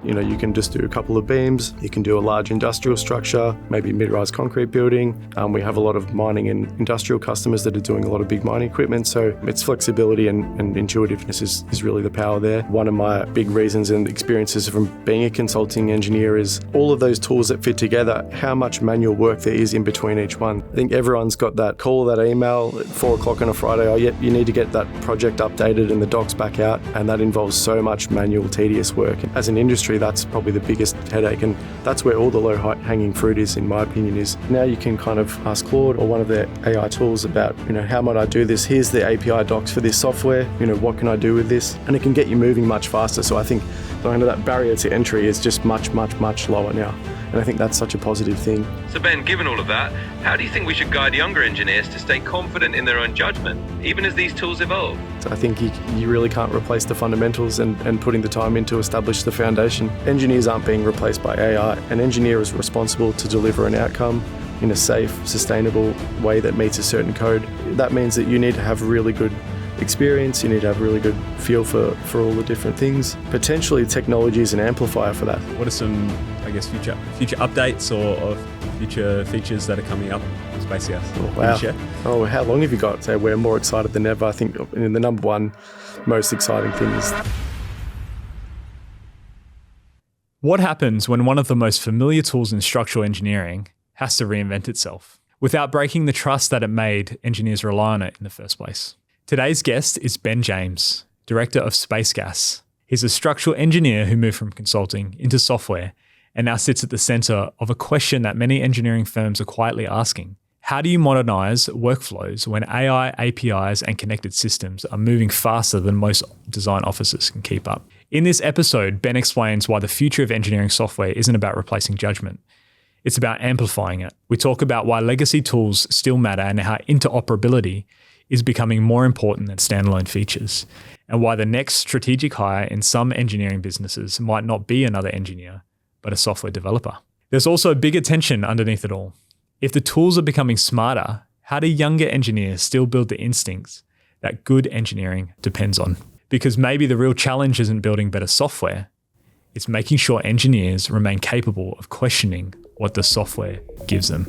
You can just do a couple of beams, you can do a large industrial structure, maybe mid-rise concrete building. We have a lot of mining and industrial customers that are doing a lot of big mining equipment, so its flexibility and intuitiveness is really the power there. One of my big reasons and experiences from being a consulting engineer is all of those tools that fit together, how much manual work there is in between each one. I think everyone's got that call, that email at 4 o'clock on a Friday, oh yeah, you need to get that project updated and the docs back out, and that involves so much manual, tedious work. As an industry, that's probably the biggest headache, and that's where all the low-hanging fruit is, in my opinion, is now you can kind of ask Claude or one of their AI tools about, how might I do this? Here's the API docs for this software, what can I do with this? And it can get you moving much faster. So I think that barrier to entry is just much, much, much lower now. And I think that's such a positive thing. So Ben, given all of that, how do you think we should guide younger engineers to stay confident in their own judgment, even as these tools evolve? So I think you really can't replace the fundamentals and putting the time in to establish the foundation. Engineers aren't being replaced by AI. An engineer is responsible to deliver an outcome in a safe, sustainable way that meets a certain code. That means that you need to have really good experience, you need to have really good feel for all the different things. Potentially technology is an amplifier for that. What are some, future updates or future features that are coming up in SPACEGAS? Oh, wow. How long have you got? So we're more excited than ever. I think the number one most exciting thing is... What happens when one of the most familiar tools in structural engineering has to reinvent itself without breaking the trust that it made engineers rely on it in the first place? Today's guest is Ben James, Director of SPACEGAS. He's a structural engineer who moved from consulting into software and now sits at the center of a question that many engineering firms are quietly asking. How do you modernize workflows when AI, APIs, and connected systems are moving faster than most design offices can keep up? In this episode, Ben explains why the future of engineering software isn't about replacing judgment. It's about amplifying it. We talk about why legacy tools still matter and how interoperability is becoming more important than standalone features, and why the next strategic hire in some engineering businesses might not be another engineer, but a software developer. There's also bigger tension underneath it all. If the tools are becoming smarter, how do younger engineers still build the instincts that good engineering depends on? Because maybe the real challenge isn't building better software, it's making sure engineers remain capable of questioning what the software gives them.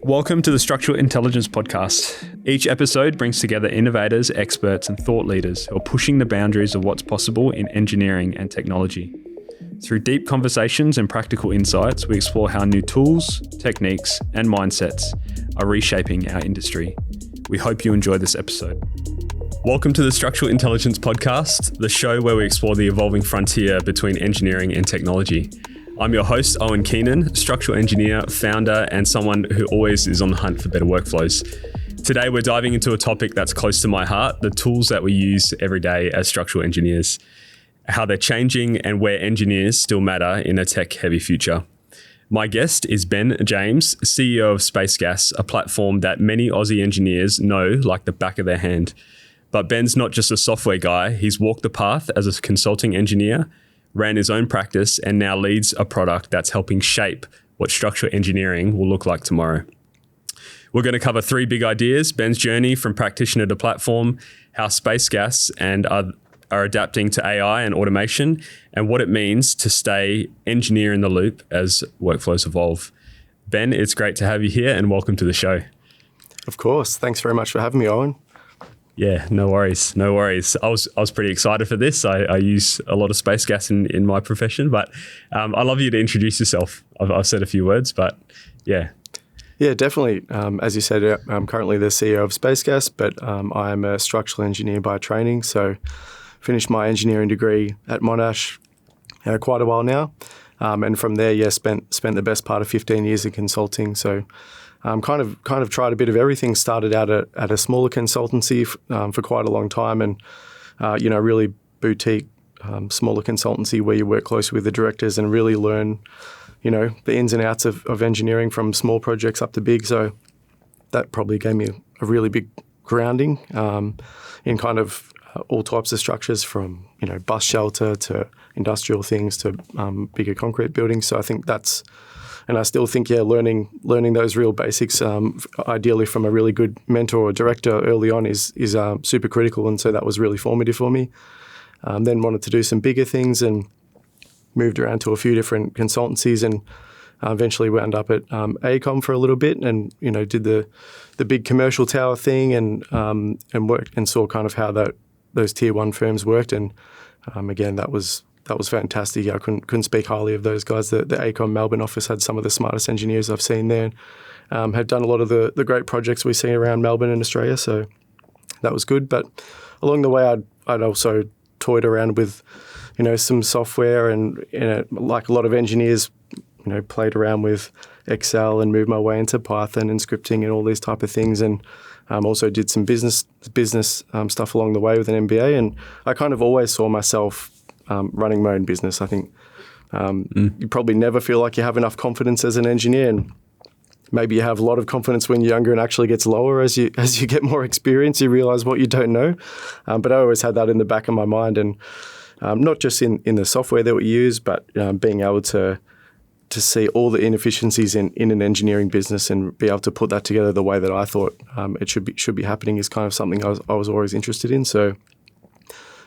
Welcome to the Structural Intelligence Podcast. Each episode brings together innovators, experts, and thought leaders who are pushing the boundaries of what's possible in engineering and technology. Through deep conversations and practical insights, we explore how new tools, techniques, and mindsets are reshaping our industry. We hope you enjoy this episode. Welcome to the Structural Intelligence Podcast, the show where we explore the evolving frontier between engineering and technology. I'm your host, Owen, structural engineer, founder, and someone who always is on the hunt for better workflows. Today, we're diving into a topic that's close to my heart, the tools that we use every day as structural engineers, how they're changing and where engineers still matter in a tech-heavy future. My guest is Ben James, CEO of SPACEGAS, a platform that many Aussie engineers know like the back of their hand. But Ben's not just a software guy, he's walked the path as a consulting engineer, ran his own practice, and now leads a product that's helping shape what structural engineering will look like tomorrow. We're going to cover 3 big ideas: Ben's journey from practitioner to platform, how SPACEGAS are adapting to AI and automation, and what it means to stay engineer in the loop as workflows evolve. Ben, it's great to have you here and welcome to the show. Of course. Thanks very much for having me, Owen. Yeah, no worries. I was pretty excited for this. I use a lot of SPACEGAS in my profession, but I'd love you to introduce yourself. I've said a few words, but yeah. Yeah, definitely. As you said, I'm currently the CEO of SPACEGAS, but I am a structural engineer by training. So finished my engineering degree at Monash quite a while now. And from there, spent the best part of 15 years in consulting. So kind of tried a bit of everything. Started out at a smaller consultancy for quite a long time, and really boutique smaller consultancy where you work closely with the directors and really learn the ins and outs of engineering from small projects up to big. So that probably gave me a really big grounding in kind of all types of structures, from bus shelter to industrial things to bigger concrete buildings. So I think that's. And I still think, learning those real basics, ideally from a really good mentor or director early on, is super critical. And so that was really formative for me. Then wanted to do some bigger things, and moved around to a few different consultancies and eventually wound up at AECOM for a little bit, and did the big commercial tower thing, and worked and saw kind of how those tier one firms worked, and again that was fantastic. I couldn't speak highly of those guys. The AECOM Melbourne office had some of the smartest engineers I've seen there. Had done a lot of the great projects we see around Melbourne and Australia, so that was good. But along the way, I'd also toyed around with, some software, and like a lot of engineers, played around with Excel and moved my way into Python and scripting and all these type of things, and also did some business stuff along the way with an MBA. And I kind of always saw myself running my own business. I think you probably never feel like you have enough confidence as an engineer, and maybe you have a lot of confidence when you're younger and actually gets lower as you get more experience. You realise what you don't know. But I always had that in the back of my mind, and not just in the software that we use, but being able to see all the inefficiencies in an engineering business and be able to put that together the way that I thought it should be happening is kind of something I was always interested in. So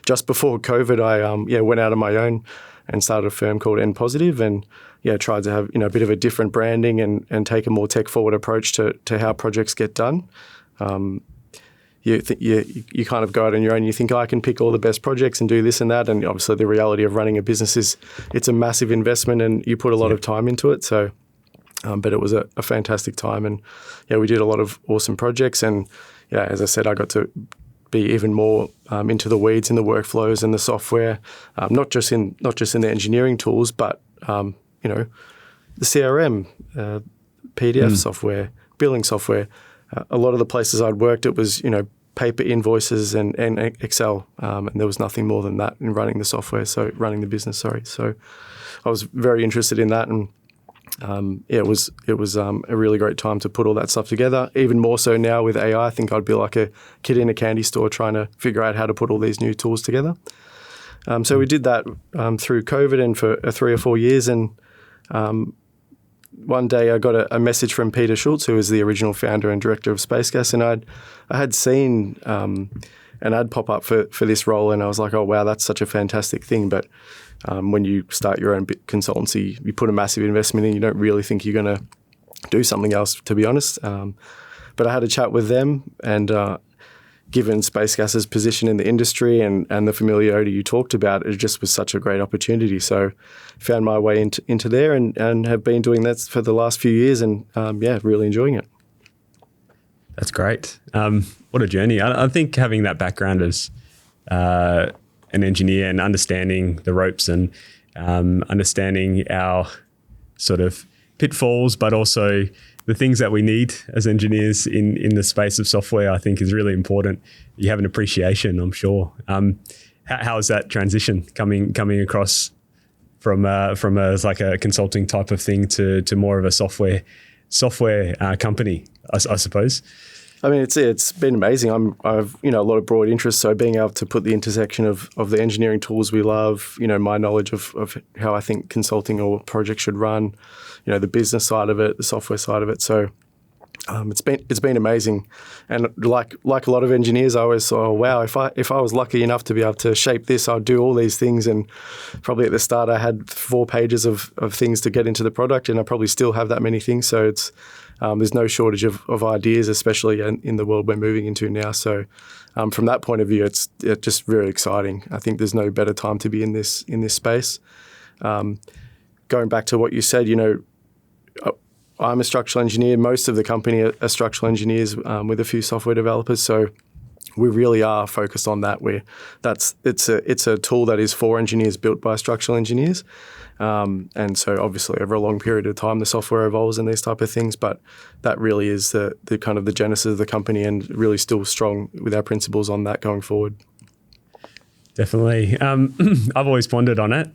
just before COVID, I went out on my own and started a firm called N Positive, and tried to have a bit of a different branding and take a more tech forward approach to how projects get done. You kind of go out on your own. You think, I can pick all the best projects and do this and that, and obviously the reality of running a business is it's a massive investment and you put a lot of time into it. So, but it was a fantastic time, and we did a lot of awesome projects. And as I said, I got to be even more into the weeds in the workflows and the software, not just in the engineering tools, but the CRM, PDF software, billing software. A lot of the places I'd worked, it was paper invoices and Excel, and there was nothing more than that in running the business. So I was very interested in that, and it was a really great time to put all that stuff together. Even more so now with AI, I think I'd be like a kid in a candy store trying to figure out how to put all these new tools together. So we did that through COVID and for 3 or 4 years. And one day I got a message from Peter Schultz, who was the original founder and director of SPACEGAS, and I had seen an ad pop up for this role, and I was like, oh wow, that's such a fantastic thing. But when you start your own consultancy, you put a massive investment in, you don't really think you're going to do something else, to be honest. But I had a chat with them, and given SPACEGAS's position in the industry and the familiarity you talked about, it just was such a great opportunity. So found my way into there and have been doing that for the last few years, and really enjoying it. That's great. What a journey. I think having that background as an engineer and understanding the ropes and understanding our sort of pitfalls, but also the things that we need as engineers in the space of software, I think is really important. You have an appreciation, I'm sure. How is that transition coming across from like a consulting type of thing to more of a software company, I suppose? I mean, it's been amazing. I've a lot of broad interests, so being able to put the intersection of the engineering tools we love, my knowledge of how I think consulting or projects should run, the business side of it, the software side of it. So it's been amazing. And like a lot of engineers, I always saw, oh, wow, if I was lucky enough to be able to shape this, I'd do all these things. And probably at the start, I had 4 pages of things to get into the product, and I probably still have that many things. So it's there's no shortage of ideas, especially in the world we're moving into now. So from that point of view, it's just very exciting. I think there's no better time to be in this space. Going back to what you said, I'm a structural engineer. Most of the company are structural engineers with a few software developers. So we really are focused on that. It's a tool that is for engineers, built by structural engineers. And so obviously over a long period of time, the software evolves and these type of things, but that really is the kind of the genesis of the company, and really still strong with our principles on that going forward. Definitely. I've always pondered on it.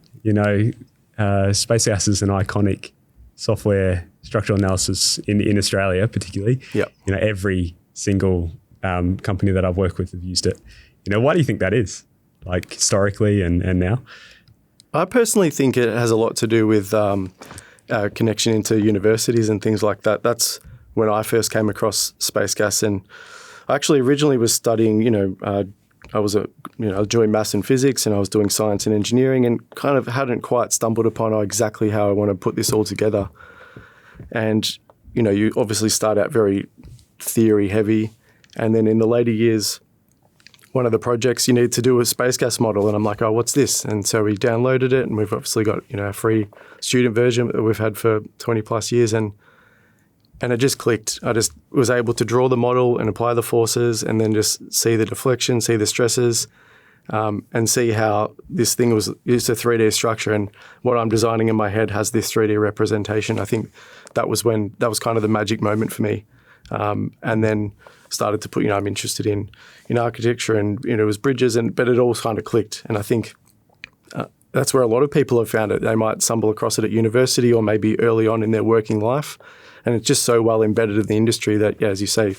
SPACEGAS is an iconic software structural analysis in Australia, particularly. Yeah. Every single company that I've worked with have used it. Why do you think that is? Like historically and now? I personally think it has a lot to do with connection into universities and things like that. That's when I first came across SPACEGAS, and I actually originally was studying, I was doing maths and physics, and I was doing science and engineering, and kind of hadn't quite stumbled upon exactly how I want to put this all together. And you obviously start out very theory heavy, and then in the later years, one of the projects you need to do a space gas model, and I'm like, oh, what's this? And so we downloaded it, and we've obviously got a free student version that we've had for 20 plus years, and it just clicked. I just was able to draw the model and apply the forces, and then just see the deflection, see the stresses, and see how this thing was used a 3D structure, and what I'm designing in my head has this 3D representation. I think that was kind of the magic moment for me. And then started to put, I'm interested in architecture, and it was bridges, but it all kind of clicked. And I think that's where a lot of people have found it. They might stumble across it at university or maybe early on in their working life, and it's just so well embedded in the industry that, as you say,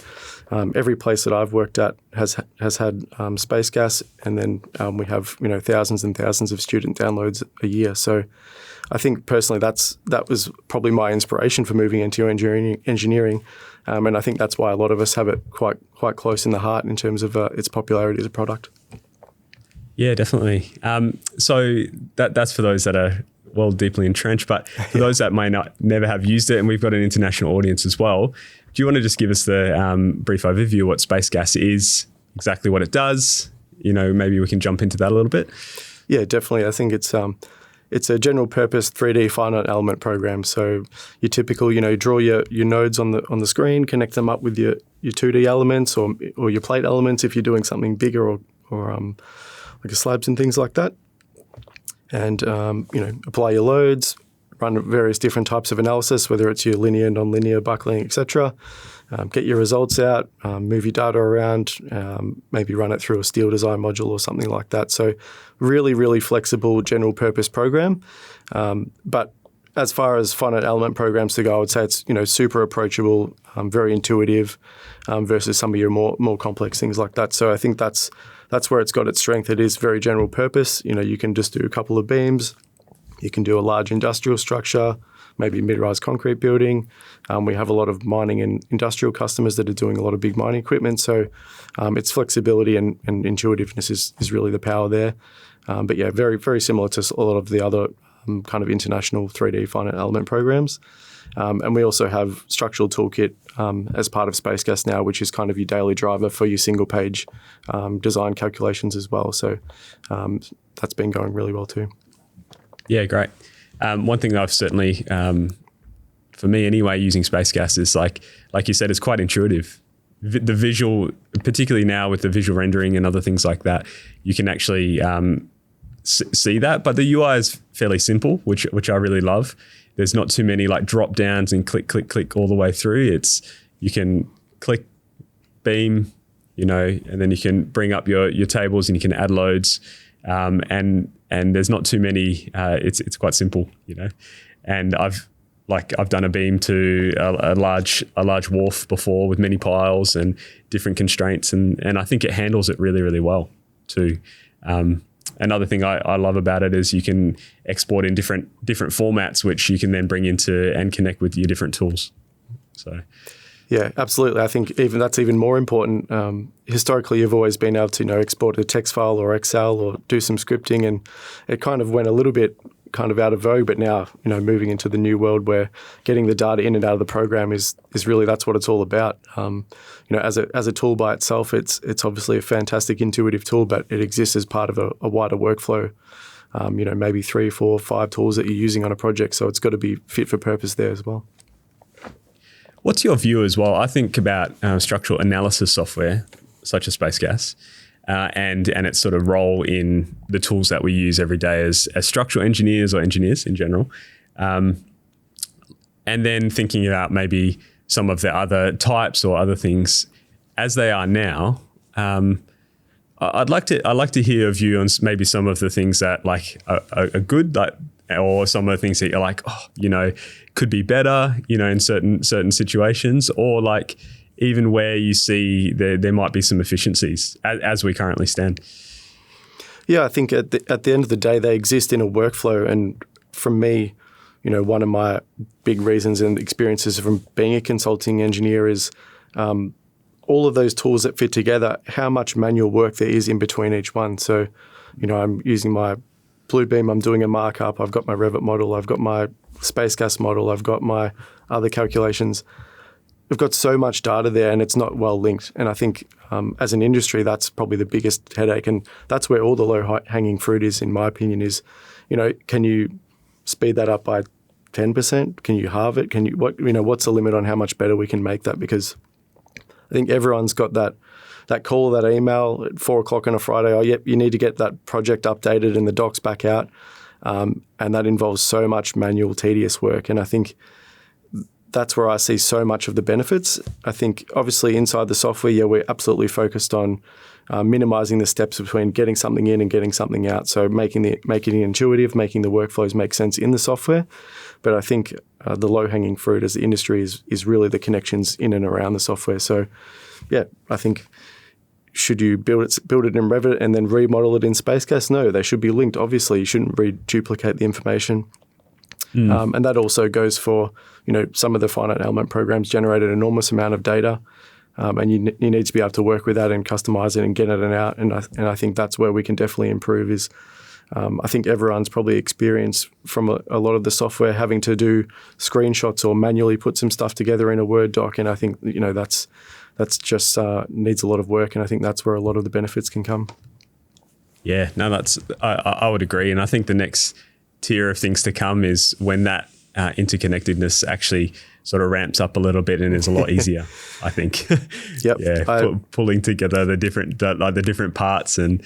every place that I've worked at has had space gas, and then we have thousands and thousands of student downloads a year. So I think personally that was probably my inspiration for moving into engineering. And I think that's why a lot of us have it quite close in the heart in terms of its popularity as a product. Yeah, definitely. So that's for those that are deeply entrenched, but for those that may never have used it, and we've got an international audience as well, do you want to just give us the brief overview of what SPACEGAS is, exactly what it does? Maybe we can jump into that a little bit. Yeah, definitely. I think it's a general purpose 3D finite element program. So your typical, draw your nodes on the screen, connect them up with your 2D elements or your plate elements if you're doing something bigger or like slabs and things like that. And apply your loads, run various different types of analysis, whether it's your linear, non-linear, buckling, etc. Get your results out, move your data around, maybe run it through a steel design module or something like that. So really, really flexible general purpose program. But as far as finite element programs to go, I would say it's super approachable, very intuitive, versus some of your more complex things like that. So I think that's where it's got its strength. It is very general purpose. You can just do a couple of beams. You can do a large industrial structure, maybe mid-rise concrete building. We have a lot of mining and industrial customers that are doing a lot of big mining equipment. So its flexibility and intuitiveness is really the power there. But yeah, very, very similar to a lot of the other kind of international 3D finite element programs. And we also have Structural Toolkit as part of SPACEGAS now, which is kind of your daily driver for your single page design calculations as well. So that's been going really well too. Yeah, great. One thing that I've certainly, for me anyway, using SPACEGAS is like you said, it's quite intuitive. The visual, particularly now with the visual rendering and other things like that, you can actually see that. But the UI is fairly simple, which I really love. There's not too many like drop downs and click, click, click all the way through. You can click, beam, and then you can bring up your tables and you can add loads. And there's not too many. It's quite simple, And I've done a beam to a large wharf before with many piles and different constraints, and I think it handles it really, really well too. Another thing I love about it is you can export in different formats, which you can then bring into and connect with your different tools. So. Yeah, absolutely. I think that's even more important. Historically, you've always been able to export a text file or Excel or do some scripting, and it kind of went a little bit kind of out of vogue. But now, moving into the new world where getting the data in and out of the program is really that's what it's all about. As a tool by itself, it's obviously a fantastic intuitive tool, but it exists as part of a wider workflow. Maybe 3, 4, 5 tools that you're using on a project, so it's got to be fit for purpose there as well. What's your view as well? I think about structural analysis software, such as SPACEGAS, and its sort of role in the tools that we use every day as structural engineers or engineers in general. And then thinking about maybe some of the other types or other things as they are now. I'd like to hear your view on maybe some of the things that are good, or some of the things that you're like, could be better, in certain situations, or even where you see there might be some efficiencies as we currently stand. Yeah, I think at the end of the day, they exist in a workflow. And from me, one of my big reasons and experiences from being a consulting engineer is all of those tools that fit together, how much manual work there is in between each one. So, I'm using my Bluebeam, I'm doing a markup, I've got my Revit model, I've got my SPACEGAS model, I've got my other calculations. We've got so much data there and it's not well linked. And I think as an industry, that's probably the biggest headache. And that's where all the low hanging fruit is, in my opinion, is, can you speed that up by 10%? Can you halve it? What's the limit on how much better we can make that? Because I think everyone's got that call, that email at 4:00 on a Friday. Oh, yep, you need to get that project updated and the docs back out. And that involves so much manual, tedious work. And I think that's where I see so much of the benefits. I think obviously inside the software, we're absolutely focused on minimizing the steps between getting something in and getting something out. So making it intuitive, making the workflows make sense in the software. But I think the low-hanging fruit as the industry is really the connections in and around the software. So I think should you build it in Revit and then remodel it in SPACEGAS? No, they should be linked. Obviously, you shouldn't reduplicate the information. And that also goes for, some of the finite element programs generate an enormous amount of data, and you need to be able to work with that and customize it and get it out. And I think that's where we can definitely improve is, I think everyone's probably experienced from a lot of the software having to do screenshots or manually put some stuff together in a Word doc. And I think, that's just needs a lot of work. And I think that's where a lot of the benefits can come. Yeah, no, I would agree. And I think the next tier of things to come is when that interconnectedness actually sort of ramps up a little bit and is a lot easier, I think. Yep. Yeah, pulling together the different parts. And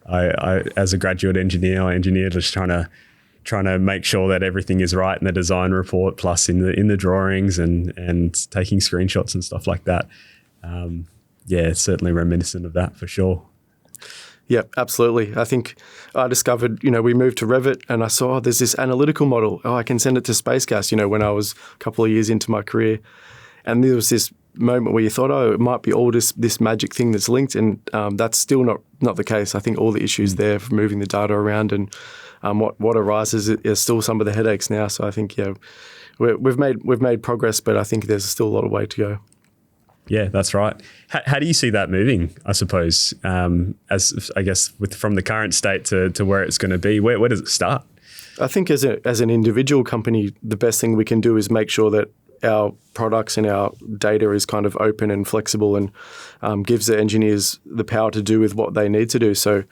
I as a graduate engineer, just trying to make sure that everything is right in the design report, plus in the drawings and taking screenshots and stuff like that. It's certainly reminiscent of that for sure. Yeah, absolutely. I think I discovered, we moved to Revit and I saw there's this analytical model. Oh, I can send it to SPACEGAS, when I was a couple of years into my career. And there was this moment where you thought, it might be all this magic thing that's linked. And that's still not the case. I think all the issues there for moving the data around and what arises is still some of the headaches now. So I think, we've made progress, but I think there's still a lot of way to go. Yeah, that's right. How do you see that moving, I suppose, as I guess from the current state to where it's going to be? Where does it start? I think as an individual company, the best thing we can do is make sure that our products and our data is kind of open and flexible and gives the engineers the power to do with what they need to do. So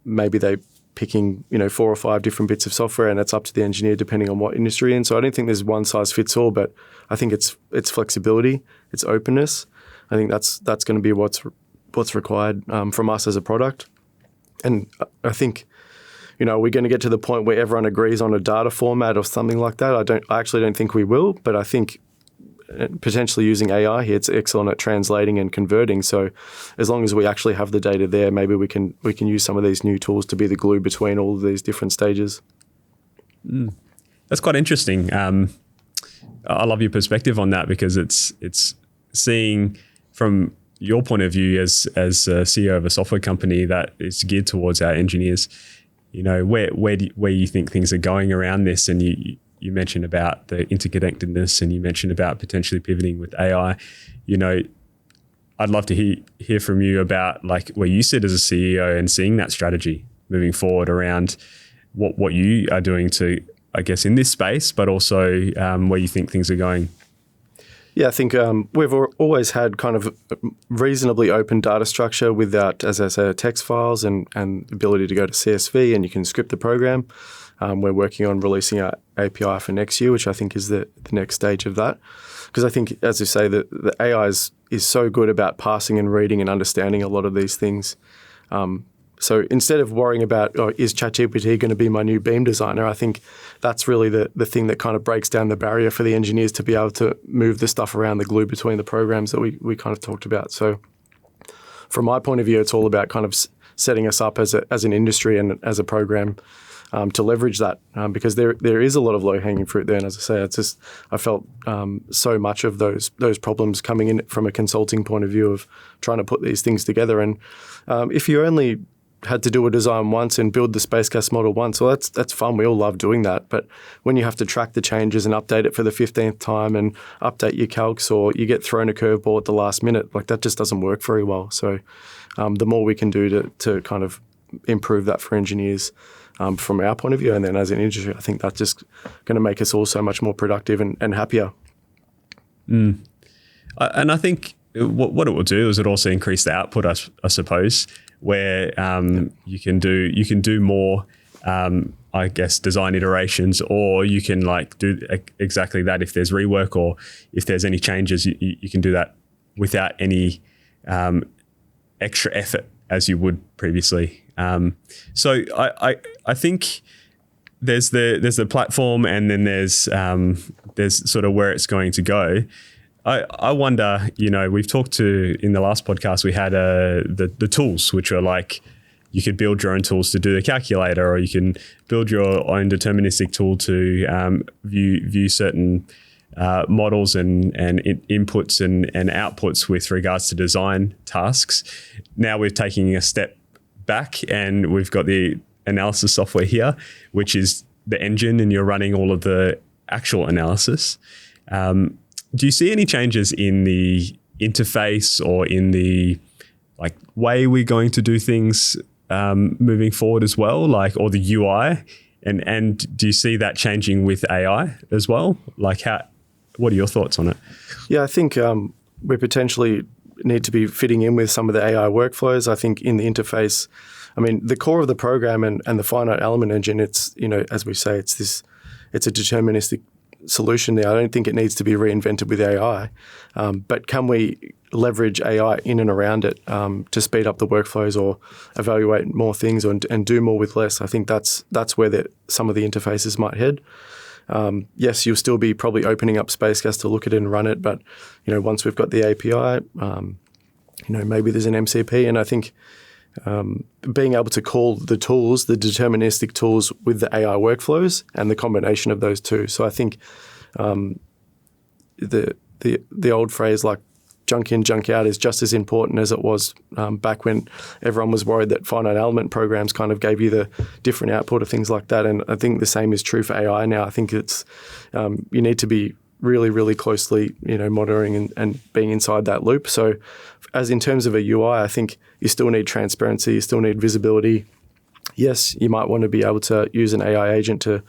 maybe they picking 4 or 5 different bits of software, and it's up to the engineer depending on what industry. And so I don't think there's one size fits all, but I think it's flexibility, it's openness. I think that's going to be what's required from us as a product. And I think we're going to get to the point where everyone agrees on a data format or something like that. I actually don't think we will, but I think potentially using AI here, it's excellent at translating and converting. So as long as we actually have the data there, maybe we can use some of these new tools to be the glue between all of these different stages. That's quite interesting. I love your perspective on that because it's seeing from your point of view as a CEO of a software company that is geared towards our engineers. Where you think things are going around this, and you mentioned about the interconnectedness and you mentioned about potentially pivoting with AI. I'd love to hear from you about like where you sit as a CEO and seeing that strategy moving forward around what you are doing to, I guess, in this space, but also where you think things are going. Yeah, I think we've always had kind of reasonably open data structure without, as I say, text files and ability to go to CSV and you can script the program. We're working on releasing our API for next year, which I think is the next stage of that. Because I think, as you say, the AI is so good about parsing and reading and understanding a lot of these things. So instead of worrying about, is ChatGPT going to be my new Beam designer, I think that's really the thing that kind of breaks down the barrier for the engineers to be able to move the stuff around, the glue between the programs that we kind of talked about. So from my point of view, it's all about kind of setting us up as an industry and as a program to leverage that because there is a lot of low-hanging fruit there. And as I say, it's just I felt so much of those problems coming in from a consulting point of view of trying to put these things together. And if you only had to do a design once and build the SPACEGASS model once. Well, that's fun. We all love doing that. But when you have to track the changes and update it for the 15th time and update your calcs, or you get thrown a curveball at the last minute, like that just doesn't work very well. So the more we can do to kind of improve that for engineers from our point of view, and then as an industry, I think that's just going to make us all so much more productive and happier. And I think what it will do is it also increase the output, I suppose, where you can do more, I guess, design iterations, or you can like do exactly that. If there's rework or if there's any changes, you can do that without any extra effort as you would previously. So I think there's the platform, and then there's sort of where it's going to go. I wonder, we've talked in the last podcast, we had the tools, which are like, you could build your own tools to do the calculator, or you can build your own deterministic tool to view certain models and inputs and outputs with regards to design tasks. Now we're taking a step back, and we've got the analysis software here, which is the engine, and you're running all of the actual analysis. Do you see any changes in the interface or in the way we're going to do things moving forward as well, or the UI? And do you see that changing with AI as well? What are your thoughts on it? Yeah, I think we potentially need to be fitting in with some of the AI workflows. I think in the interface, the core of the program and the finite element engine, it's, as we say, it's a deterministic solution there. I don't think it needs to be reinvented with AI, but can we leverage AI in and around it to speed up the workflows or evaluate more things and do more with less? I think that's where some of the interfaces might head. Yes, you'll still be probably opening up SPACEGASS to look at it and run it, but once we've got the API, maybe there's an MCP, and I think being able to call the tools, the deterministic tools, with the AI workflows and the combination of those two. So I think the old phrase like junk in, junk out is just as important as it was back when everyone was worried that finite element programs kind of gave you the different output of things like that. And I think the same is true for AI now. I think it's you need to be really, really closely, monitoring and being inside that loop. So as in terms of a UI, I think you still need transparency, you still need visibility. Yes, you might want to be able to use an AI agent to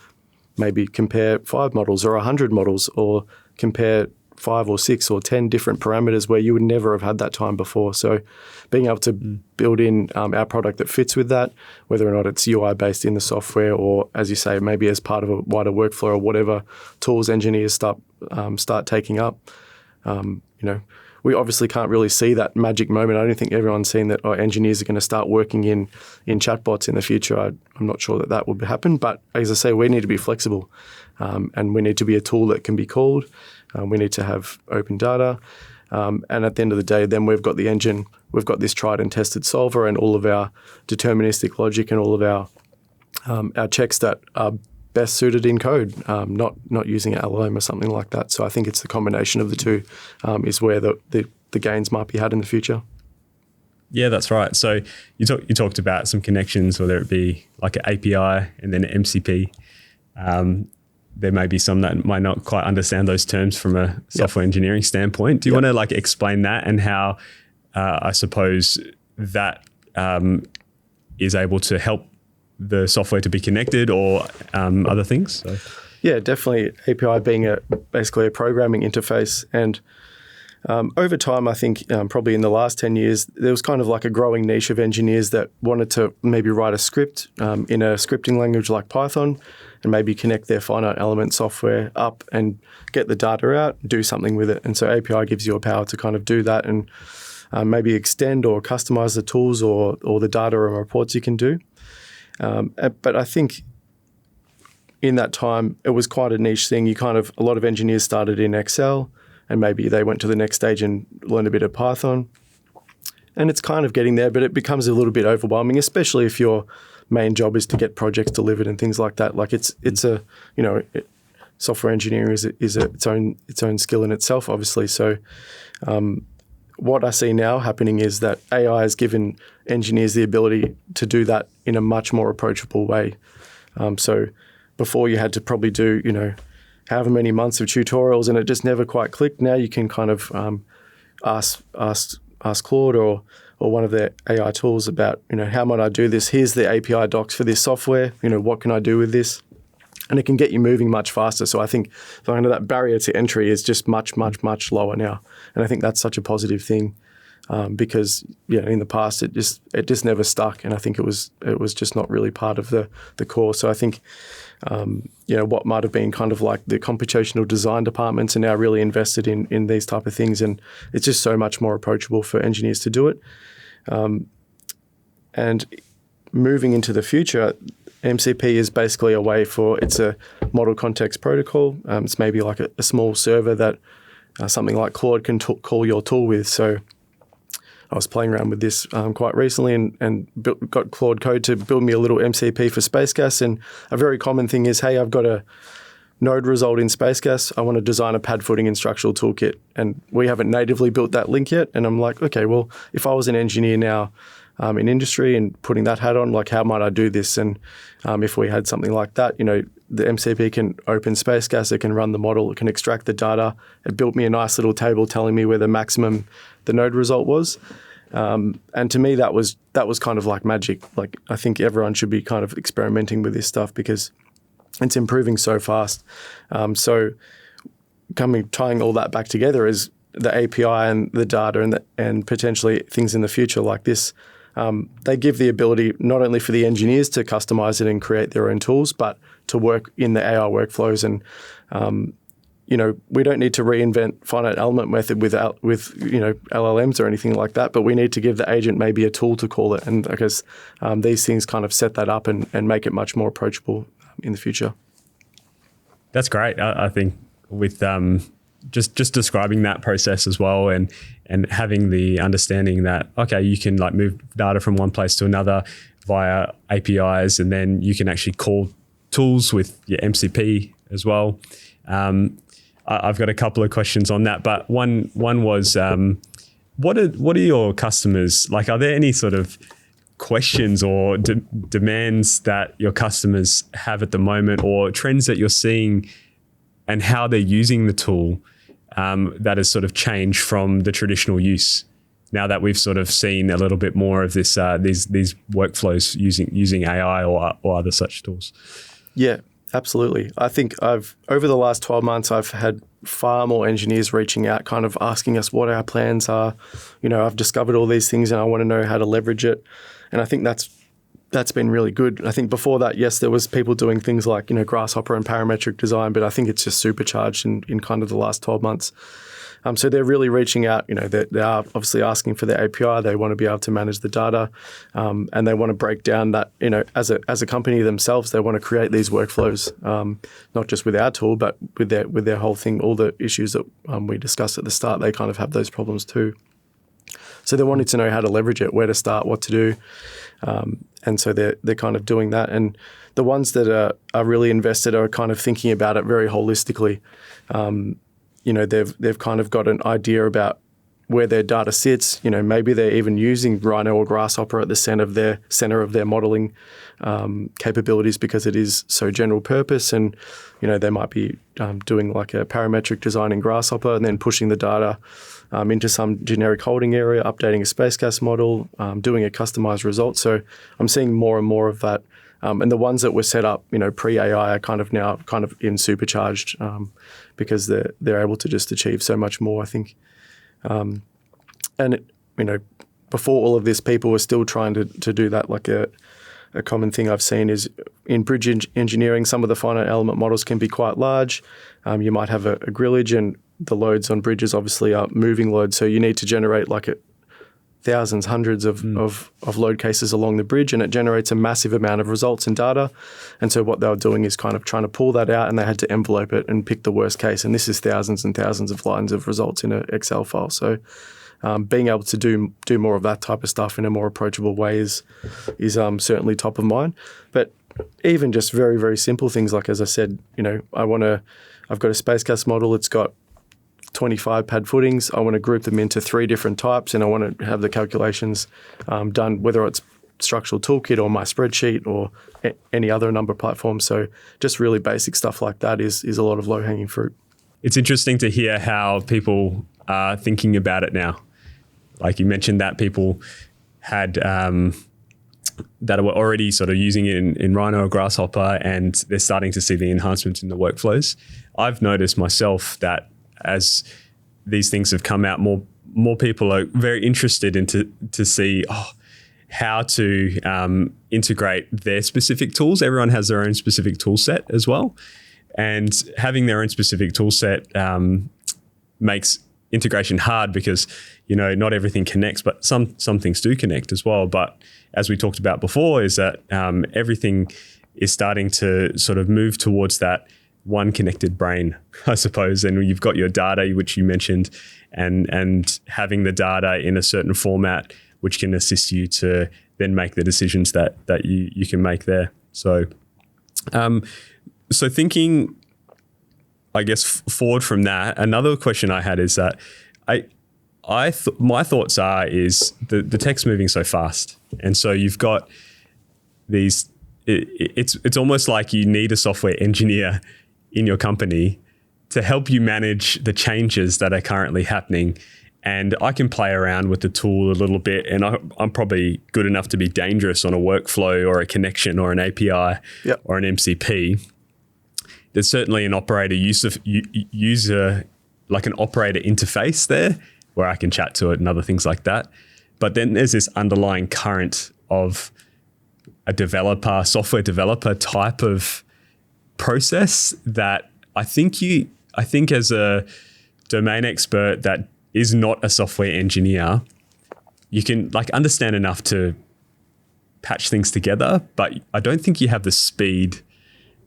maybe compare 5 models or 100 models, or compare 5 or 6 or 10 different parameters where you would never have had that time before. So being able to build in our product that fits with that, whether or not it's UI based in the software, or as you say, maybe as part of a wider workflow or whatever tools engineers start taking up. We obviously can't really see that magic moment. I don't think everyone's seen that engineers are going to start working in chatbots in the future. I'm not sure that would happen. But as I say, we need to be flexible, and we need to be a tool that can be called. We need to have open data. And at the end of the day, then we've got the engine, we've got this tried and tested solver, and all of our deterministic logic and all of our checks that are best suited in code, not using LLM or something like that. So I think it's the combination of the two is where the gains might be had in the future. Yeah, that's right. So you talked about some connections, whether it be like an API and then an MCP. There may be some that might not quite understand those terms from a software engineering standpoint. Do you want to explain that, and how I suppose that is able to help the software to be connected, or other things? So. Yeah, definitely. API being basically a programming interface. And over time, I think probably in the last 10 years, there was kind of like a growing niche of engineers that wanted to maybe write a script in a scripting language like Python, and maybe connect their finite element software up and get the data out, do something with it. And so API gives you a power to kind of do that, and maybe extend or customize the tools or the data and reports you can do. But I think in that time, it was quite a niche thing. A lot of engineers started in Excel, and maybe they went to the next stage and learned a bit of Python. And it's kind of getting there, but it becomes a little bit overwhelming, especially if your main job is to get projects delivered and things like that. Like it's a, software engineering is its own skill in itself, obviously. So what I see now happening is that AI has given engineers the ability to do that in a much more approachable way. So before you had to probably do, however many months of tutorials and it just never quite clicked. Now you can kind of ask Claude or one of the AI tools about, how might I do this? Here's the API docs for this software. What can I do with this? And it can get you moving much faster. So I think that barrier to entry is just much, much, much lower now. And I think that's such a positive thing because in the past it just never stuck, and I think it was just not really part of the core. So I think what might have been kind of like the computational design departments are now really invested in these type of things, and it's just so much more approachable for engineers to do it. And moving into the future, MCP is basically a way it's a model context protocol. It's maybe like a small server that something like Claude can call your tool with. So I was playing around with this quite recently and got Claude Code to build me a little MCP for SPACEGAS. And a very common thing is, hey, I've got a node result in SPACEGAS. I want to design a pad footing and structural toolkit. And we haven't natively built that link yet. And I'm like, okay, well, if I was an engineer now in industry and putting that hat on, like how might I do this? And if we had something like that, the MCP can open SPACEGAS, it can run the model, it can extract the data. It built me a nice little table telling me where the node result was. And to me, that was kind of like magic. Like I think everyone should be kind of experimenting with this stuff because it's improving so fast. So tying all that back together is the API and the data and potentially things in the future like this. They give the ability not only for the engineers to customize it and create their own tools, but to work in the AI workflows. And we don't need to reinvent finite element method with LLMs or anything like that, but we need to give the agent maybe a tool to call it. And I guess these things kind of set that up and make it much more approachable in the future. That's great. I think with just describing that process as well and having the understanding that, okay, you can like move data from one place to another via APIs, and then you can actually call tools with your MCP as well. I've got a couple of questions on that, but one was, what are your customers like? Are there any sort of questions or demands that your customers have at the moment, or trends that you're seeing and how they're using the tool that has sort of changed from the traditional use now that we've sort of seen a little bit more of this these workflows using AI or other such tools? Yeah, absolutely. I think over the last 12 months, I've had far more engineers reaching out, kind of asking us what our plans are. I've discovered all these things and I want to know how to leverage it. And I think that's been really good. I think before that, yes, there was people doing things like, Grasshopper and parametric design, but I think it's just supercharged in kind of the last 12 months. So they're really reaching out, they are obviously asking for the API. They want to be able to manage the data, and they want to break down that, as a company themselves, they want to create these workflows, not just with our tool, but with their whole thing, all the issues that we discussed at the start, they kind of have those problems too. So they're wanting to know how to leverage it, where to start, what to do. And so they're kind of doing that. And the ones that are really invested are kind of thinking about it very holistically. They've kind of got an idea about where their data sits. Maybe they're even using Rhino or Grasshopper at the center of their modeling capabilities because it is so general purpose. And they might be doing like a parametric design in Grasshopper and then pushing the data into some generic holding area, updating a SPACEGAS model, doing a customized result. So I'm seeing more and more of that. And the ones that were set up, pre-AI are kind of now in supercharged because they're able to just achieve so much more, I think. Before all of this, people were still trying to do that. Like a common thing I've seen is in bridge engineering, some of the finite element models can be quite large. You might have a grillage, and the loads on bridges obviously are moving loads. So you need to generate like thousands, hundreds of load cases along the bridge, and it generates a massive amount of results and data. And so what they were doing is kind of trying to pull that out, and they had to envelope it and pick the worst case. And this is thousands and thousands of lines of results in an Excel file. So being able to do more of that type of stuff in a more approachable way is certainly top of mind. But even just very, very simple things like, as I said, I've got a SPACEGAS model. It's got 25 pad footings. I want to group them into 3 different types, and I want to have the calculations done, whether it's structural toolkit or my spreadsheet or any other number of platforms. So just really basic stuff like that is a lot of low-hanging fruit. It's interesting to hear how people are thinking about it now. Like you mentioned that people had that were already sort of using it in Rhino or Grasshopper, and they're starting to see the enhancements in the workflows. I've noticed myself that as these things have come out, more people are very interested to see how to integrate their specific tools. Everyone has their own specific tool set as well. And having their own specific tool set makes integration hard because, not everything connects, but some things do connect as well. But as we talked about before, is that everything is starting to sort of move towards that one connected brain, I suppose. And you've got your data, which you mentioned, and having the data in a certain format, which can assist you to then make the decisions that you can make there. So thinking, I guess, forward from that, another question I had is that my thoughts is the tech's moving so fast. And so you've got these, it's almost like you need a software engineer in your company to help you manage the changes that are currently happening. And I can play around with the tool a little bit, and I'm probably good enough to be dangerous on a workflow or a connection or an API or an MCP. There's certainly an operator user, like an operator interface there where I can chat to it and other things like that. But then there's this underlying current of a software developer type of process that I think as a domain expert that is not a software engineer, you can understand enough to patch things together, but I don't think you have the speed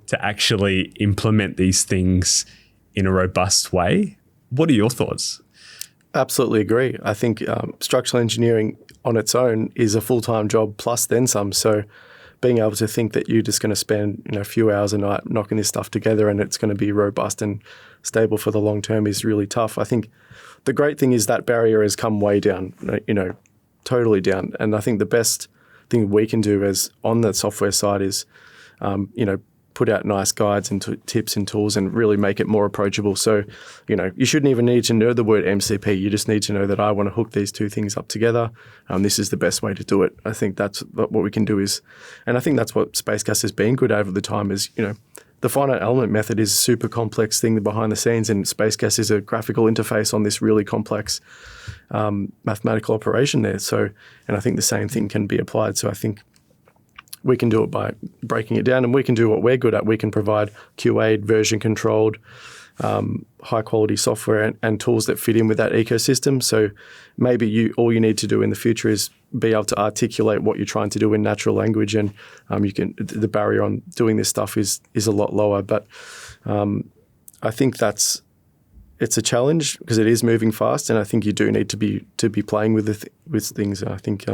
to actually implement these things in a robust way. What are your thoughts? Absolutely agree. I think structural engineering on its own is a full-time job plus then some. So being able to think that you're just going to spend a few hours a night knocking this stuff together and it's going to be robust and stable for the long term is really tough. I think the great thing is that barrier has come way down, totally down. And I think the best thing we can do as on the software side is, put out nice guides and tips and tools and really make it more approachable. So, you shouldn't even need to know the word MCP. You just need to know that I want to hook these two things up together. This is the best way to do it. I think that's what we can do and I think that's what SPACEGAS has been good over the time is, the finite element method is a super complex thing behind the scenes, and SPACEGAS is a graphical interface on this really complex mathematical operation there. So, and I think the same thing can be applied. So I think we can do it by breaking it down, and we can do what we're good at. We can provide QA'd, version-controlled, high-quality software and tools that fit in with that ecosystem. So maybe all you need to do in the future is be able to articulate what you're trying to do in natural language, and the barrier on doing this stuff is a lot lower. But I think it's a challenge because it is moving fast, and I think you do need to be playing with things. I think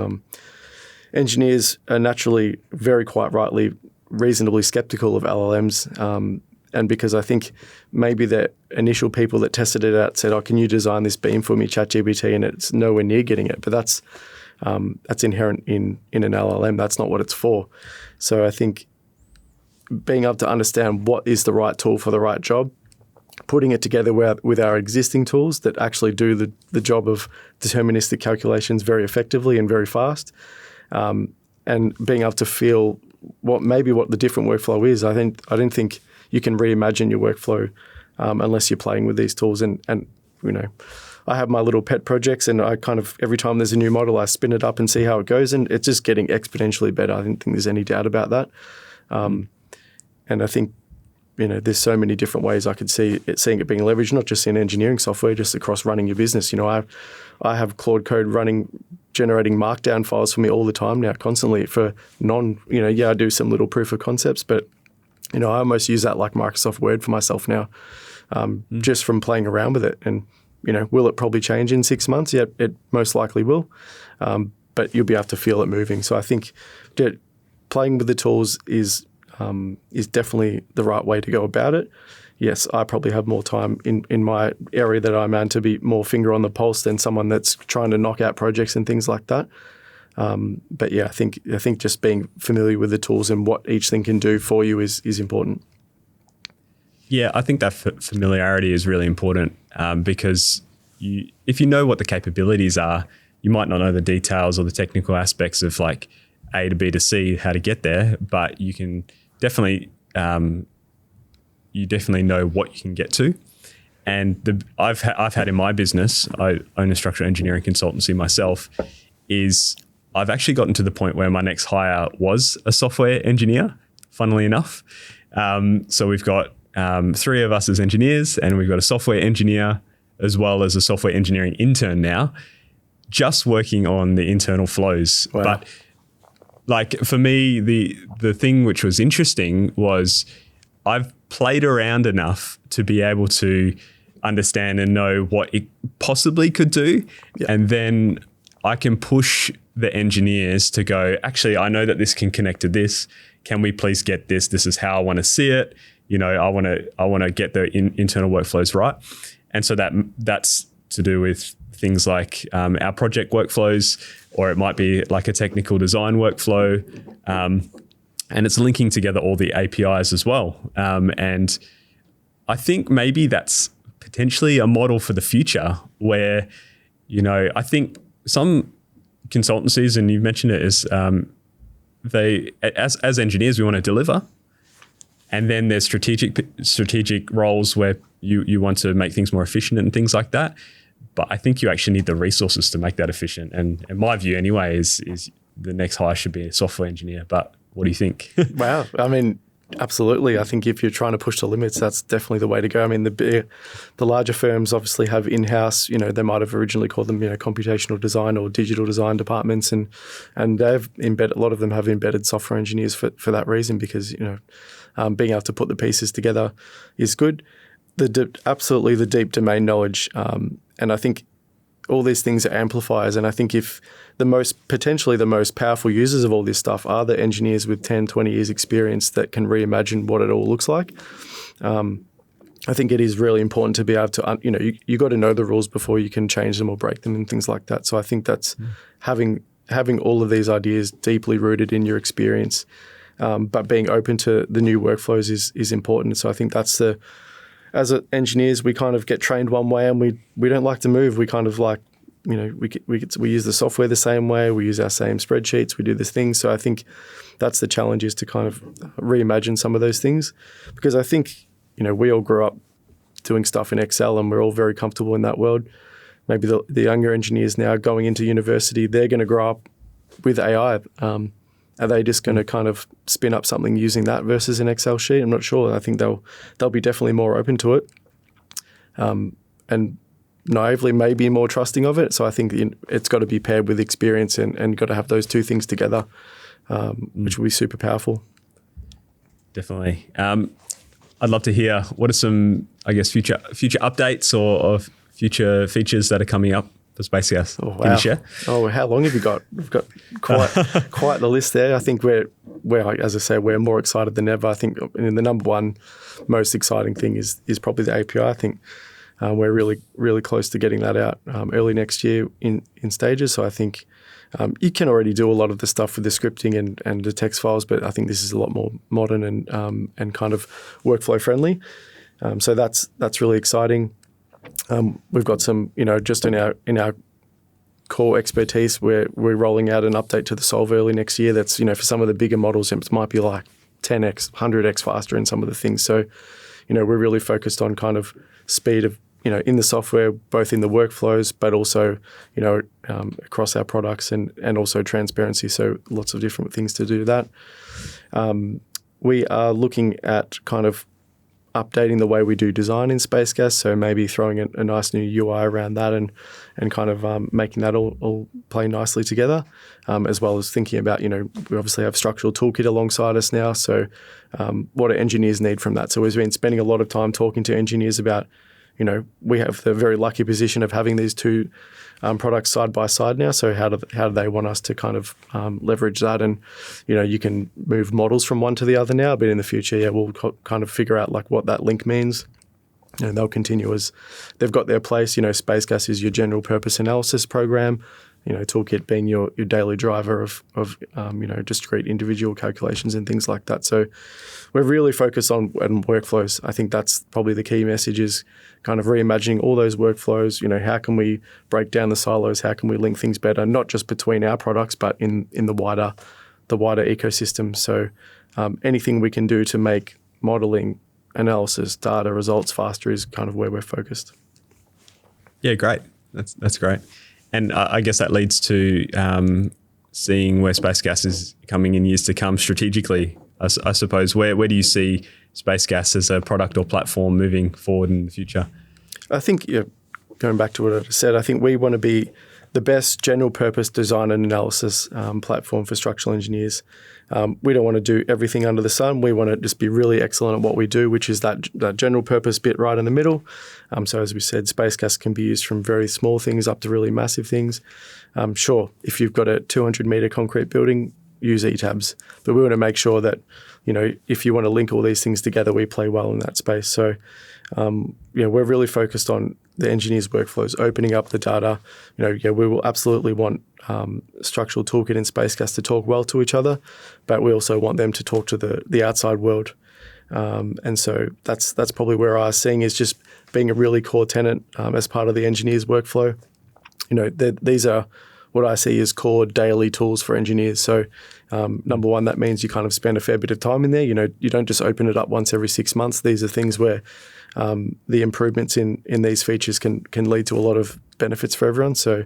engineers are naturally, very quite rightly, reasonably skeptical of LLMs. And because I think maybe the initial people that tested it out said, can you design this beam for me, ChatGPT, and it's nowhere near getting it. But that's inherent in an LLM. That's not what it's for. So I think being able to understand what is the right tool for the right job, putting it together with our existing tools that actually do the job of deterministic calculations very effectively and very fast, and being able to feel what the different workflow is. I don't think you can reimagine your workflow unless you're playing with these tools. And I have my little pet projects, and I kind of every time there's a new model, I spin it up and see how it goes, and it's just getting exponentially better. I don't think there's any doubt about that. And I think there's so many different ways I could seeing it being leveraged, not just in engineering software, just across running your business. I have Claude Code generating markdown files for me all the time now, constantly for I do some little proof of concepts, but I almost use that like Microsoft Word for myself now, just from playing around with it. And, will it probably change in 6 months? Yeah, it most likely will. But you'll be able to feel it moving. So I think playing with the tools is definitely the right way to go about it. yes, I probably have more time in my area that I'm in to be more finger on the pulse than someone that's trying to knock out projects and things like that. But yeah, I think just being familiar with the tools and what each thing can do for you is important. Yeah, I think that familiarity is really important because if you know what the capabilities are, you might not know the details or the technical aspects of like A to B to C, how to get there, but you can definitely know what you can get to. And I've had in my business, I own a structural engineering consultancy myself, is I've actually gotten to the point where my next hire was a software engineer, funnily enough. So we've got 3 of us as engineers, and we've got a software engineer as well as a software engineering intern now, just working on the internal flows. Wow. But like for me, the thing which was interesting was I've played around enough to be able to understand and know what it possibly could do. Yeah. And then I can push the engineers to go, actually, I know that this can connect to this. Can we please get this? This is how I want to see it. You know, I want to get the internal workflows right. And so that's to do with things like our project workflows, or it might be like a technical design workflow. And it's linking together all the APIs as well. And I think maybe that's potentially a model for the future where, you know, I think some consultancies, and you mentioned it, is as engineers, we want to deliver. And then there's strategic roles where you want to make things more efficient and things like that. But I think you actually need the resources to make that efficient. And my view anyway is the next hire should be a software engineer. But what do you think? Wow. I mean, absolutely. I think if you're trying to push the limits, that's definitely the way to go. I mean, the larger firms obviously have in-house, you know, they might have originally called them, you know, computational design or digital design departments. And they've a lot of them have embedded software engineers for that reason, because, you know, being able to put the pieces together is good. Absolutely the deep domain knowledge. And I think all these things are amplifiers. And I think if potentially the most powerful users of all this stuff are the engineers with 10, 20 years experience that can reimagine what it all looks like. I think it is really important to be able to, you know, you got to know the rules before you can change them or break them and things like that. So I think that's having all of these ideas deeply rooted in your experience, but being open to the new workflows is important. So I think that's as engineers, we kind of get trained one way and we don't like to move. We kind of like, you know, we use the software the same way. We use our same spreadsheets. We do this thing. So I think that's the challenge, is to kind of reimagine some of those things, because I think, you know, we all grew up doing stuff in Excel and we're all very comfortable in that world. Maybe the younger engineers now going into university, they're going to grow up with AI. Are they just going to kind of spin up something using that versus an Excel sheet? I'm not sure. I think they'll be definitely more open to it, and naively maybe more trusting of it. So I think it's got to be paired with experience and got to have those two things together, which will be super powerful. Definitely. I'd love to hear what are some, I guess, future updates or future features that are coming up for SPACEGAS. Oh, wow. Can you share? Oh, how long have you got? We've got quite the list there. I think we're, as I say, we're more excited than ever. I think the number one most exciting thing is probably the API. I think we're really, really close to getting that out early next year in stages. So I think you can already do a lot of the stuff with the scripting and the text files, but I think this is a lot more modern and kind of workflow friendly. So that's really exciting. We've got some, you know, just in our core expertise, we're rolling out an update to the Solve early next year. That's, you know, for some of the bigger models, it might be like 10x, 100x faster in some of the things. So, you know, we're really focused on kind of speed of, you know, in the software, both in the workflows, but also, you know, across our products and also transparency. So lots of different things to do that. We are looking at kind of updating the way we do design in SPACEGAS, so maybe throwing a nice new UI around that and kind of making that all play nicely together, as well as thinking about, you know, we obviously have Structural Toolkit alongside us now, so what do engineers need from that? So we've been spending a lot of time talking to engineers about, we have the very lucky position of having these two products side by side now. So how do they want us to kind of leverage that? And, you can move models from one to the other now, but in the future, we'll kind of figure out like what that link means. And they'll continue as they've got their place. SPACEGASS is your general purpose analysis program. Toolkit being your daily driver of discrete individual calculations and things like that. So we're really focused on workflows. I think that's probably the key message, is kind of reimagining all those workflows. How can we break down the silos? How can we link things better, not just between our products, but in the wider ecosystem? So anything we can do to make modeling, analysis, data, results faster is kind of where we're focused. Yeah, great. That's great. And I guess that leads to seeing where SPACEGASS is coming in years to come strategically. I suppose, where do you see SPACEGASS as a product or platform moving forward in the future? I think, going back to what I just said, I think we want to be the best general purpose design and analysis platform for structural engineers. We don't want to do everything under the sun. We want to just be really excellent at what we do, which is that general purpose bit right in the middle. So as we said, SPACEGASS can be used from very small things up to really massive things. Sure, if you've got a 200-metre concrete building, use ETABS. But we want to make sure that, if you want to link all these things together, we play well in that space. So, we're really focused on the engineers' workflows, opening up the data. We will absolutely want Structural Toolkit and SPACEGASS to talk well to each other, but we also want them to talk to the outside world. And so that's probably where I was seeing is just being a really core tenet as part of the engineers' workflow. These are what I see as core daily tools for engineers. So number one, that means you kind of spend a fair bit of time in there. You don't just open it up once every 6 months. These are things where the improvements in these features can lead to a lot of benefits for everyone. So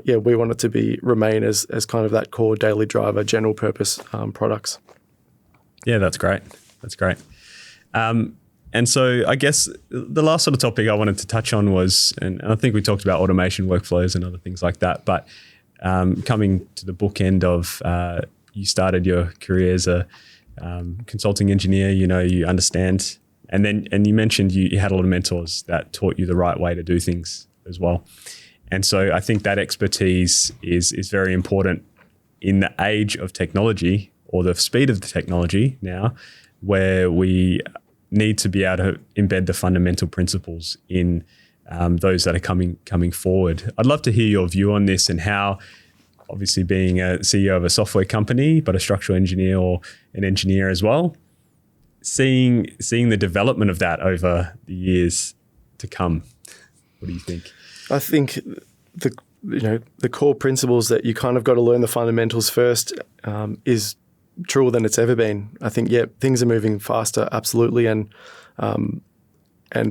we want it to remain as kind of that core daily driver, general purpose products. Yeah, that's great. That's great. And so I guess the last sort of topic I wanted to touch on was, and I think we talked about automation workflows and other things like that, but coming to the bookend of you started your career as a consulting engineer, you understand, and you mentioned you had a lot of mentors that taught you the right way to do things as well. And so I think that expertise is very important in the age of technology, or the speed of the technology now, where we need to be able to embed the fundamental principles in those that are coming forward. I'd love to hear your view on this, and how, obviously being a CEO of a software company, but a structural engineer or an engineer as well, seeing the development of that over the years to come. What do you think? I think the core principles that you kind of got to learn the fundamentals first is truer than it's ever been. I think, things are moving faster, absolutely, and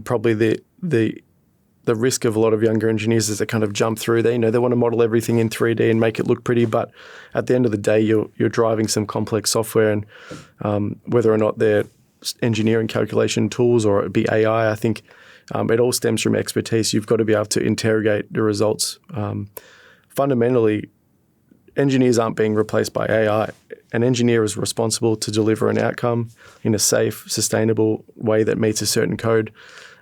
probably the risk of a lot of younger engineers is they kind of jump through there. They want to model everything in 3D and make it look pretty, but at the end of the day, you're driving some complex software, and whether or not they're engineering calculation tools or it be AI, I think it all stems from expertise. You've got to be able to interrogate the results. Fundamentally, engineers aren't being replaced by AI. An engineer is responsible to deliver an outcome in a safe, sustainable way that meets a certain code.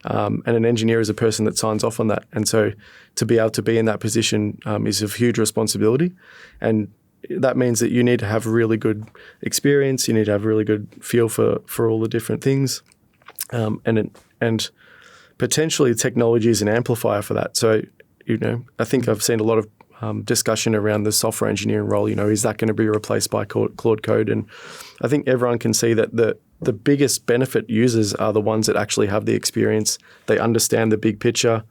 And an engineer is a person that signs off on that. And so to be able to be in that position is of huge responsibility. And that means that you need to have really good experience. You need to have really good feel for all the different things. And potentially technology is an amplifier for that. So, I think I've seen a lot of discussion around the software engineering role. Is that going to be replaced by Claude Code? And I think everyone can see that the biggest benefit users are the ones that actually have the experience. They understand the big picture.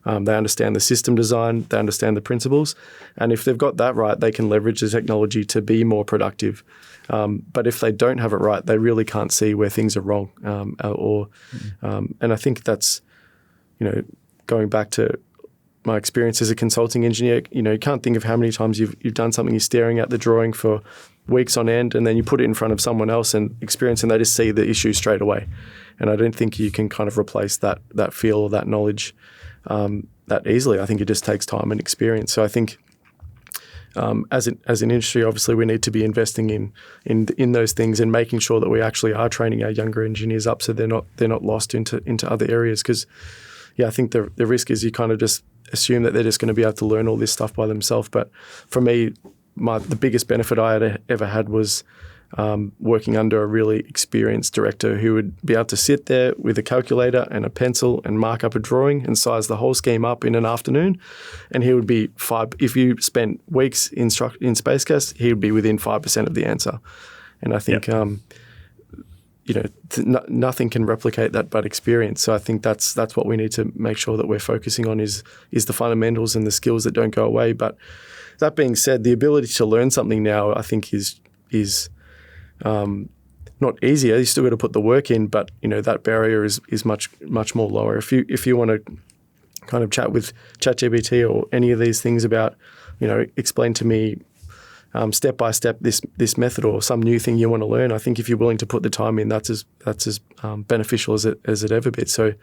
They understand the system design. They understand the principles. And if they've got that right, they can leverage the technology to be more productive. But if they don't have it right, they really can't see where things are wrong. And I think that's, going back to my experience as a consulting engineer, you can't think of how many times you've done something, you're staring at the drawing for weeks on end, and then you put it in front of someone else and experience, and they just see the issue straight away. And I don't think you can kind of replace that feel or that knowledge that easily. I think it just takes time and experience. So I think as an industry, obviously we need to be investing in those things and making sure that we actually are training our younger engineers up so they're not lost into other areas. Because I think the risk is you kind of just assume that they're just going to be able to learn all this stuff by themselves. But for me, the biggest benefit I had ever had was working under a really experienced director who would be able to sit there with a calculator and a pencil and mark up a drawing and size the whole scheme up in an afternoon. And he would be if you spent weeks in SPACEGASS, he would be within 5% of the answer. And I think, nothing can replicate that but experience. So I think that's what we need to make sure that we're focusing on is the fundamentals and the skills that don't go away. But that being said, the ability to learn something now, I think is not easier. You still got to put the work in, but that barrier is much more lower. If you want to kind of chat with ChatGPT or any of these things about, explain to me step by step this method or some new thing you want to learn, I think if you're willing to put the time in, that's as beneficial as it ever be. So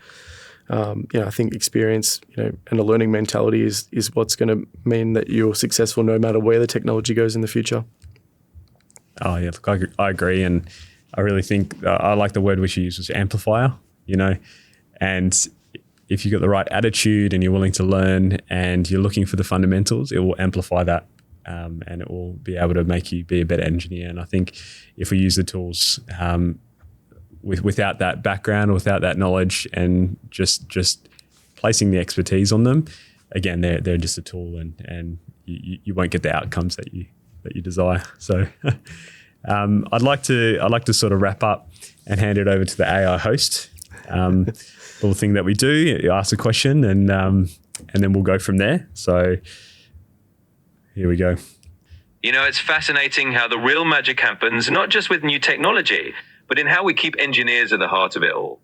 I think experience, and a learning mentality is what's going to mean that you're successful no matter where the technology goes in the future. Oh yeah, look, I agree, and I really think I like the word which you used was amplifier. And if you've got the right attitude and you're willing to learn and you're looking for the fundamentals, it will amplify that, and it will be able to make you be a better engineer. And I think if we use the tools without that background or without that knowledge and just placing the expertise on them, again, they're just a tool, and you won't get the outcomes that you desire. So I'd like to sort of wrap up and hand it over to the AI host. Little thing that we do, you ask a question and then we'll go from there. So here we go. It's fascinating how the real magic happens, not just with new technology, but in how we keep engineers at the heart of it all.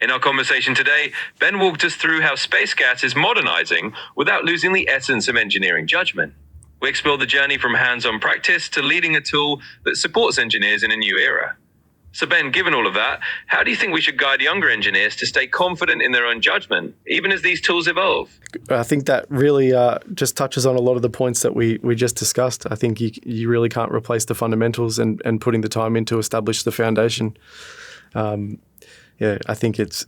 In our conversation today, Ben walked us through how SPACEGASS is modernizing without losing the essence of engineering judgment. We explore the journey from hands-on practice to leading a tool that supports engineers in a new era. So Ben, given all of that, how do you think we should guide younger engineers to stay confident in their own judgment, even as these tools evolve? I think that really just touches on a lot of the points that we just discussed. I think you really can't replace the fundamentals and putting the time in to establish the foundation. I think it's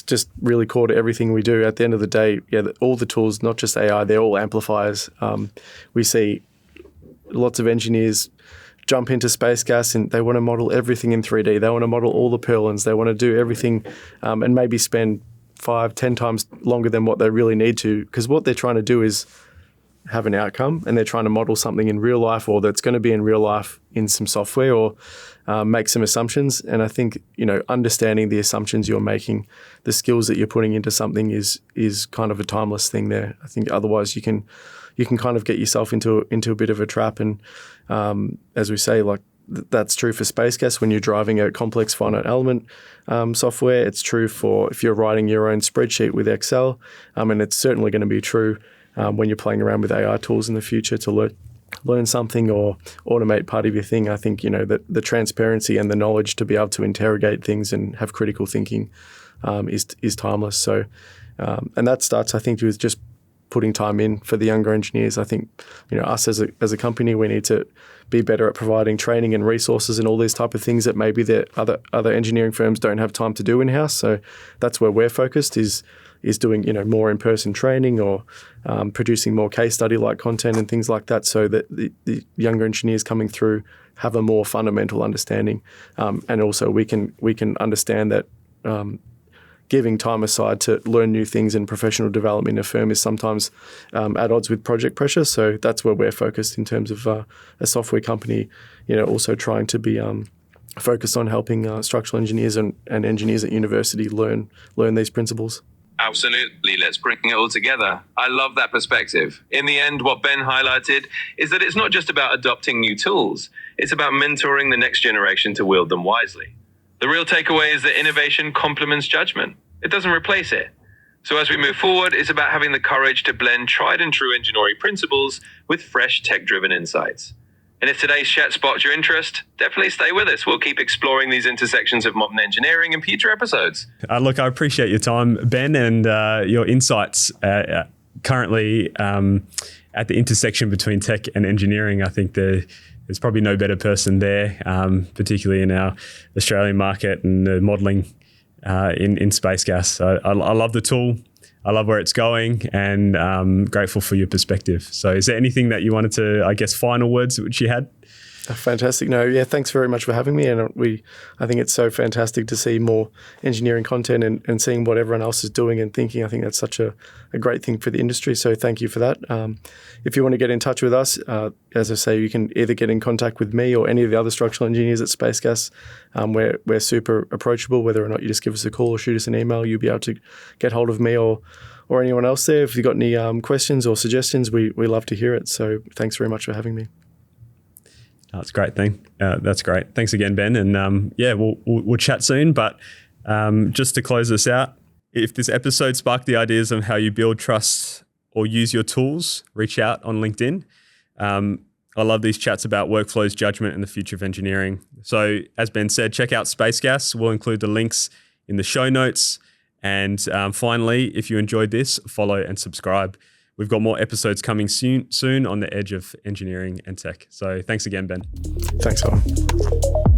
just really core to everything we do. At the end of the day, all the tools, not just AI, they're all amplifiers. We see lots of engineers jump into SPACEGASS and they want to model everything in 3D. They want to model all the purlins. They want to do everything and maybe spend 5-10 times longer than what they really need to, because what they're trying to do is have an outcome and they're trying to model something in real life or that's going to be in real life in some software or make some assumptions. And I think, understanding the assumptions you're making, the skills that you're putting into something is kind of a timeless thing there. I think otherwise you can kind of get yourself into a bit of a trap. And as we say, that's true for SPACEGASS when you're driving a complex finite element software. It's true for if you're writing your own spreadsheet with Excel. And it's certainly going to be true when you're playing around with AI tools in the future to learn something or automate part of your thing. I think, that the transparency and the knowledge to be able to interrogate things and have critical thinking is timeless. So, and that starts, I think, with just putting time in for the younger engineers. I think, us as a company, we need to be better at providing training and resources and all these type of things that maybe the other engineering firms don't have time to do in-house. So that's where we're focused is doing, more in-person training or producing more case study-like content and things like that, so that the younger engineers coming through have a more fundamental understanding. And also we can understand that giving time aside to learn new things and professional development in a firm is sometimes at odds with project pressure. So that's where we're focused in terms of a software company, also trying to be focused on helping structural engineers and engineers at university learn these principles. Absolutely. Let's bring it all together. I love that perspective. In the end, what Ben highlighted is that it's not just about adopting new tools. It's about mentoring the next generation to wield them wisely. The real takeaway is that innovation complements judgment. It doesn't replace it. So as we move forward, it's about having the courage to blend tried and true engineering principles with fresh tech-driven insights. And if today's chat sparked your interest, definitely stay with us. We'll keep exploring these intersections of modern engineering in future episodes. Look, I appreciate your time, Ben, and your insights currently at the intersection between tech and engineering. I think there's probably no better person there, particularly in our Australian market and the modelling in SPACEGASS. So I love the tool. I love where it's going, and grateful for your perspective. So is there anything that you wanted to, I guess, final words which you had? Fantastic. No, yeah, thanks very much for having me. And I think it's so fantastic to see more engineering content and seeing what everyone else is doing and thinking. I think that's such a great thing for the industry. So thank you for that. If you want to get in touch with us, as I say, you can either get in contact with me or any of the other structural engineers at SPACEGASS. We're super approachable. Whether or not you just give us a call or shoot us an email, you'll be able to get hold of me or anyone else there. If you've got any questions or suggestions, we love to hear it. So thanks very much for having me. That's a great thing. That's great. Thanks again, Ben. And we'll chat soon. But just to close this out, if this episode sparked the ideas of how you build trust or use your tools, reach out on LinkedIn. I love these chats about workflows, judgment, and the future of engineering. So as Ben said, check out SPACEGASS. We'll include the links in the show notes. And finally, if you enjoyed this, follow and subscribe. We've got more episodes coming soon on the edge of engineering and tech. So thanks again, Ben. Thanks, Owen.